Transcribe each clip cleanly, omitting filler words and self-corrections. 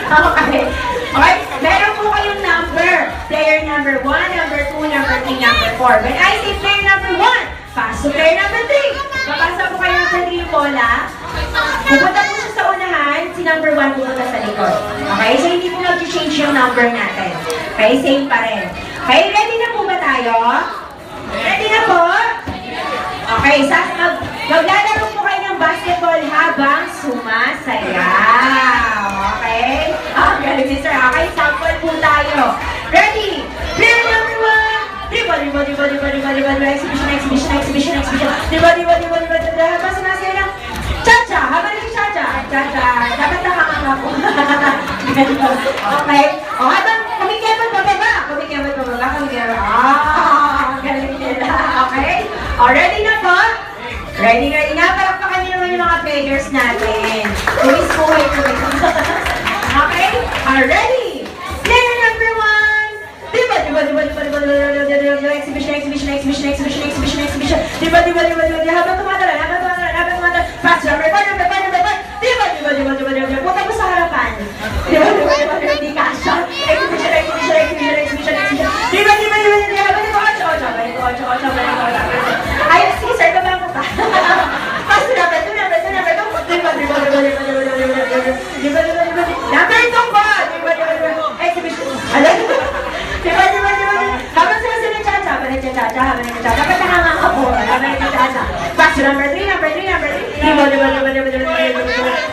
Okay. Okay, meron po kayong number. Player number 1, number 2, number 3, number 4. When I say player number 1, pass to player number 3. Papasa po kayo number 3 yung bola. Pupunta po siya sa unahan, si number 1 pupunta sa likod. Okay, so hindi po mag-change yung number natin. Okay, same pa rin. Okay, ready na po ba tayo? Ready na po? Okay, maglalaro po kayo ng basketball habang sumasayaw. Okay? Galing si sir. Okay, sample po tayo. Ready? Player number 1. Dribble. Exhibition. Dribble. Habang sumasayaw. Cha-cha. Habang nag-cha-cha. Cha-cha. Dapat nakakanga po. Okay? O, habang kumikebot pababa. Galing nila. Okay? O, ready na po? Ready na. Palakpakan niyo naman yung mga players natin. Tuwis po kayo. Okay? Ready? Player number 1. Exhibition. Habang tumatala. Pass number 4. Punta mo sa harapan. Hindi kasha. Exhibition. Ayun, sige sir, kabang ko pa. Pass to number 2. Number 2. Number 2 po. Exhibition. Habang sumasunod ng cha-cha. Habang nag-cha-cha. Dapat nakanga ka po. Habang nag-cha-cha. Pass to number 3.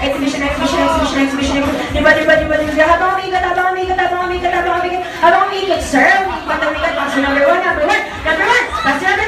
Exhibition. Habang umiikot, sir. Pass to number 1. Pass to number